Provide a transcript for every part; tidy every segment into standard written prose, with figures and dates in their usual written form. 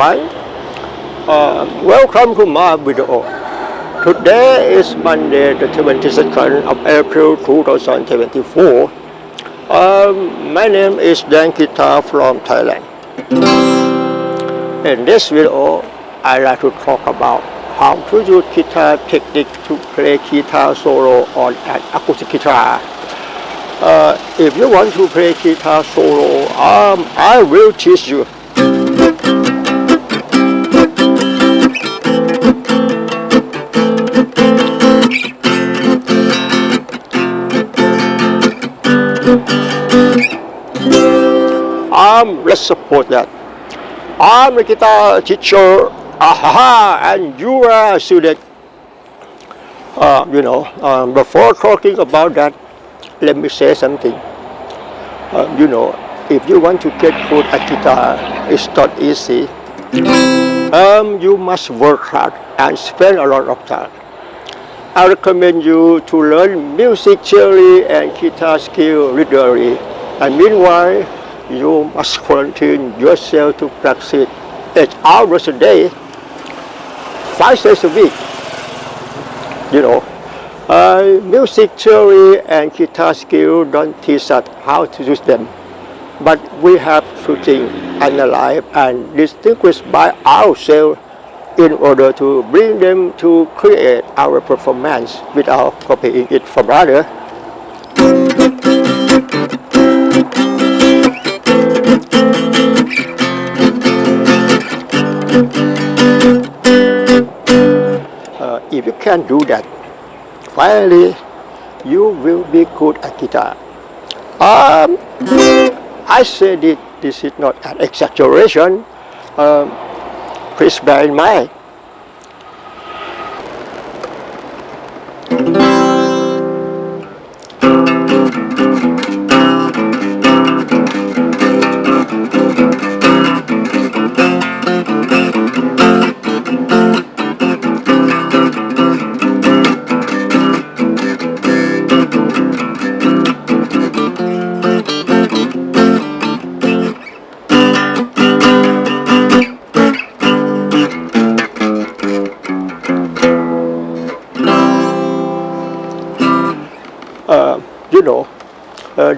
everyone. Welcome to my video. Today is Monday, the 22nd of April 2024. My name is Dan Guitar from Thailand. In this video, I'd like to talk about how to use guitar technique to play guitar solo on an acoustic guitar. If you want to play guitar solo, I will teach you. Let's support that. I'm a guitar teacher, and you are a student. Before talking about that, let me say something. If you want to get good at guitar, it's not easy. You must work hard and spend a lot of time. I recommend you to learn music theory and guitar skill regularly. And meanwhile, you must quarantine yourself to practice 8 hours a day, 5 days a week. Music theory and guitar skill don't teach us how to use them, but we have to think, analyze, and distinguish by ourselves in order to bring them to create our performance without copying it from others. If you can do that, finally, you will be good at guitar. I said this is not an exaggeration. Please bear in mind.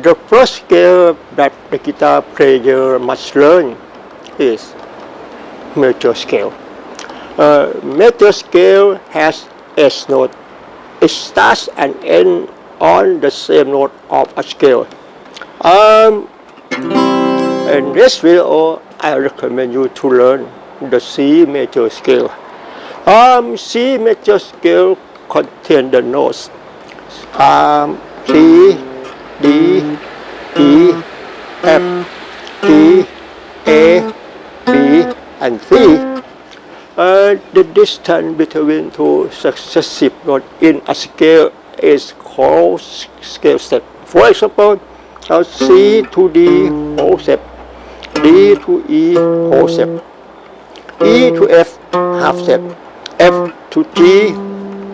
The first scale that the guitar player must learn is major scale. Major scale has 8 notes. It starts and ends on the same note of a scale. In this video, I recommend you to learn the C major scale. C major scale contains the notes C, D, E, F, G, A, B, and C. The distance between two successive notes in a scale is called scale step. For example, C to D whole step, D to E whole step, E to F half step, F to G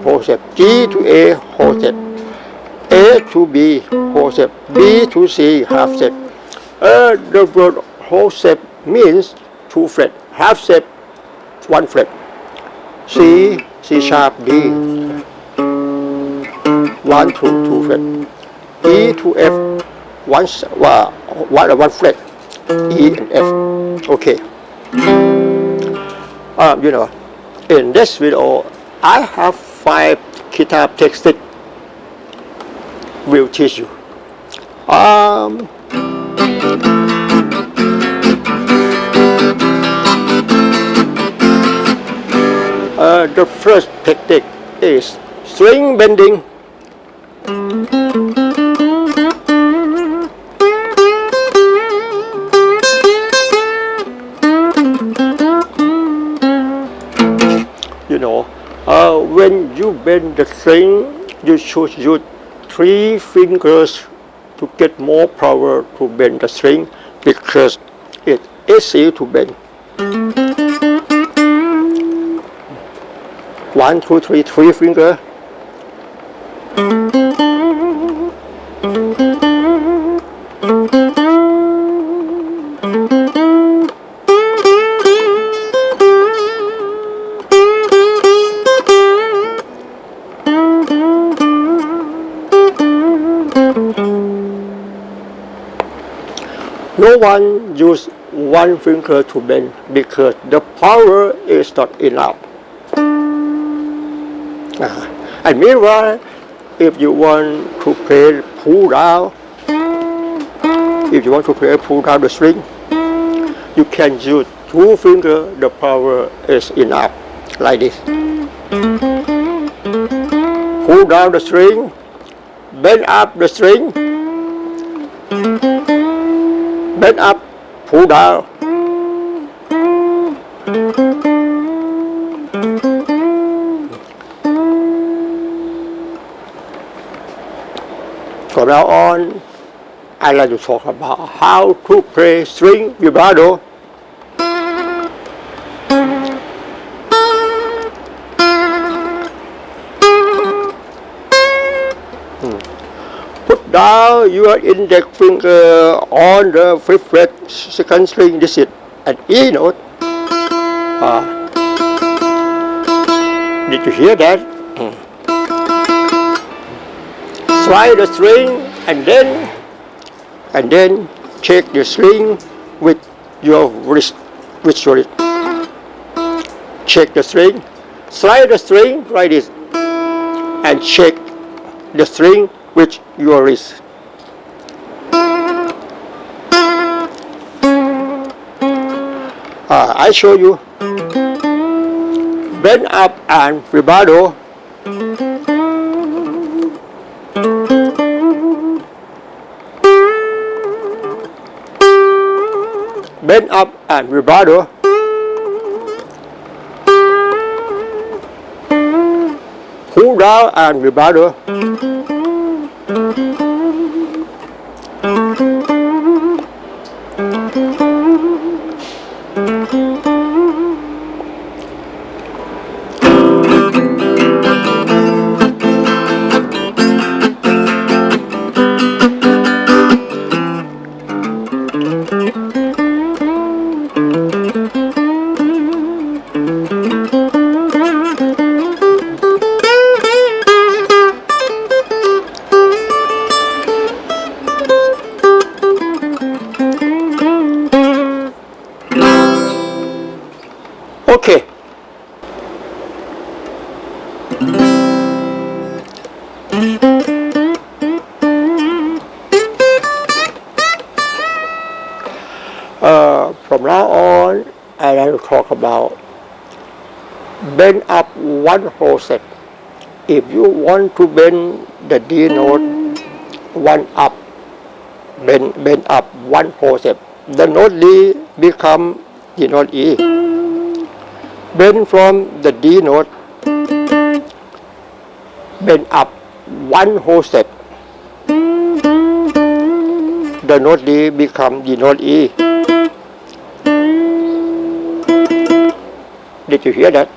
whole step, G to A whole step, A to B whole step, B to C half step. The word whole step means 2 frets, half step 1 fret. C sharp, D 1 to 2 fret. E to F 1 fret. E and F. Okay. In this video, I have 5 guitar techniques will teach you. The first technique is string bending. When you bend the string, you should use 3 fingers to get more power to bend the string because it's easy to bend. 1, 2, 3, 3 fingers. No one use one finger to bend because the power is not enough. And meanwhile, if you want to play pull down, the string, you can use two fingers, the power is enough, like this. Pull down the string, bend up the string, bend up, pull down. From now on, I'd like to talk about how to play string vibrato. Put down your index finger on the 5th fret, 2nd string. This is an E note. Did you hear that? Slide the string and then check the string with your wrist. Check the string, slide the string like this, and check the string with your wrist. I show you. Bend up and vibrato. Bend up and vibrato. Pull down and vibrato. Okay. From now on, I like to talk about bend up one whole step. If you want to bend the D note, one up, bend up one whole step. The note D become the note E. Bend from the D note, bend up one whole step. The note D become the note E. Did you hear that?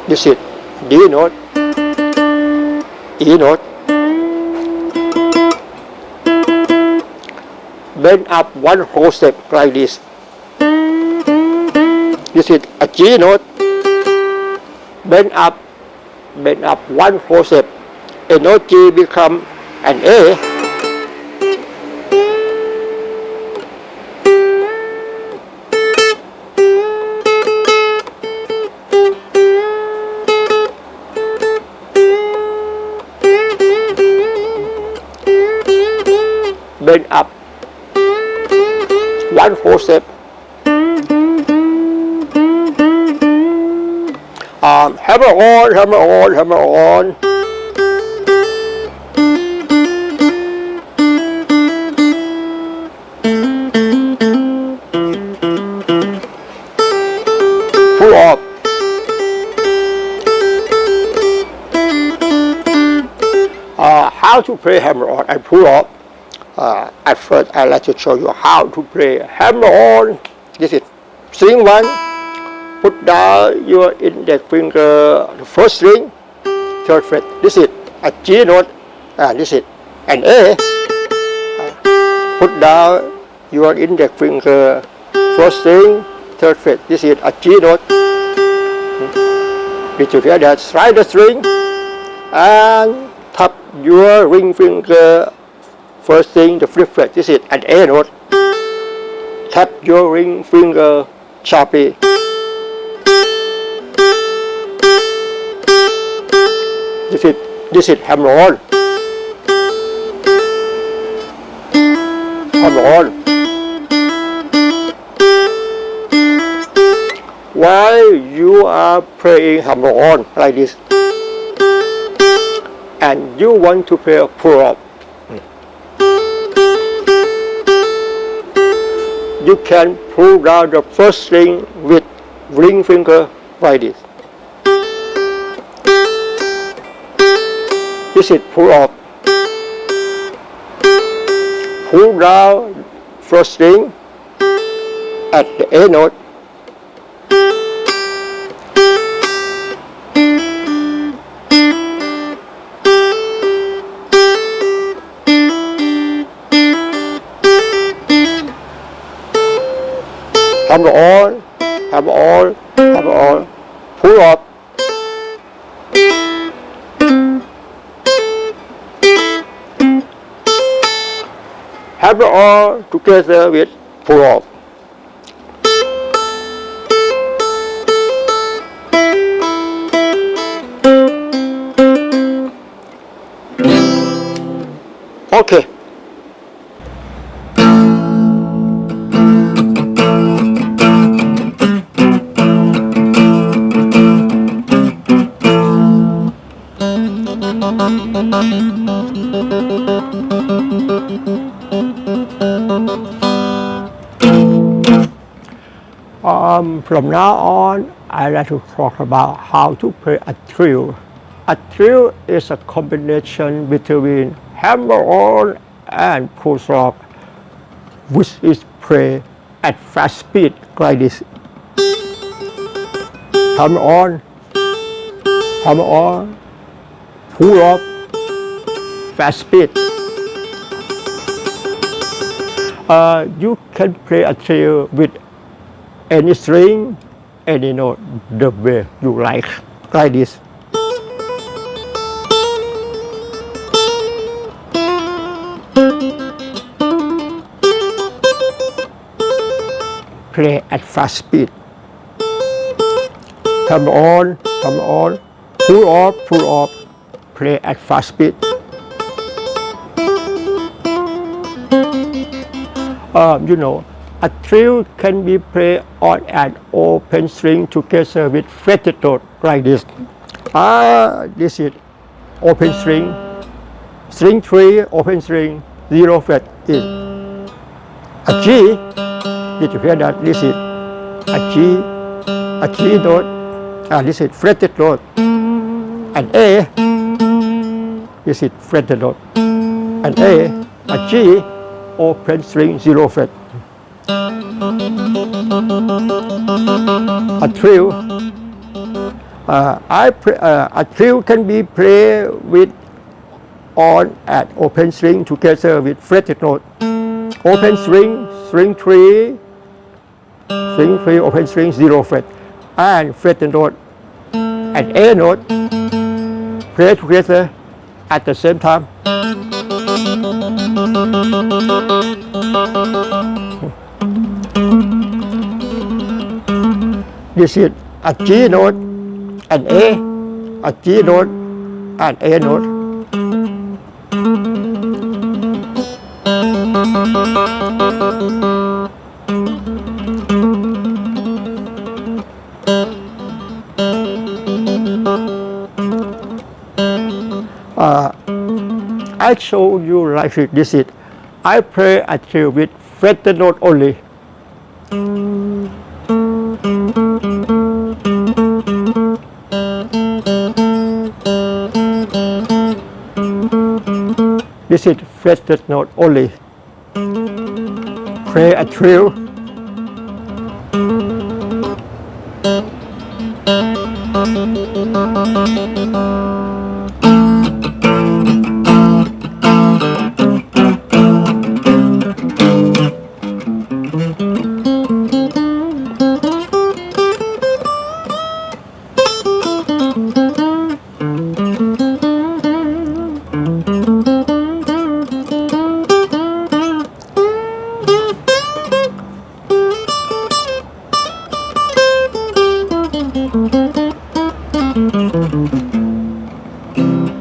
This is D note, E note. Bend up one whole step like this. This is a G note. Bend up one whole step. A note G become an A. Bend up one whole step. Hammer on, hammer on, hammer on. Pull up. How to play hammer on and pull up. At first, I'd like to show you how to play hammer on. This is string 1. Put down your index finger, the 1st string, 3rd fret. This is a G note, and this is an A. Put down your index finger, 1st string, 3rd fret. This is a G note. Did you hear that? Slide the string and tap your ring finger, 1st string, the 5th fret. This is an A note. Tap your ring finger sharply. This is hammer-on. Hammer-on. While you are playing hammer-on like this, and you want to play a pull-up, you can pull down the first string with ring finger like this. This is pull-up. Pull down first string at the A note. Hammer-on, hammer-on, hammer-on, pull up. Hammer-on together with pull up. Okay. From now on, I'd like to talk about how to play a trill. A trill is a combination between hammer-on and pull-up, which is played at fast speed like this. Hammer-on, hammer-on, pull-up, fast speed. You can play a trill with any string, any note, the way you like this. Play at fast speed. Hammer-on, hammer-on, pull up, play at fast speed. You know, a trill can be played on an open string together with fretted note like this. This is open string, string 3, open string, 0 fret is a G. Did you hear that? This is a G note, this is fretted note, and A, this is fretted note, and a G, open string, 0 fret. A trill. A trill can be played with on an open string together with fretted note. Open string, string 3, open string, 0 fret, and fretted note and A note play together at the same time. This is a G note and a G note and A note. I show you like this is. I play a trill with fretted note only. This is fretted note only. Play a trill. Thank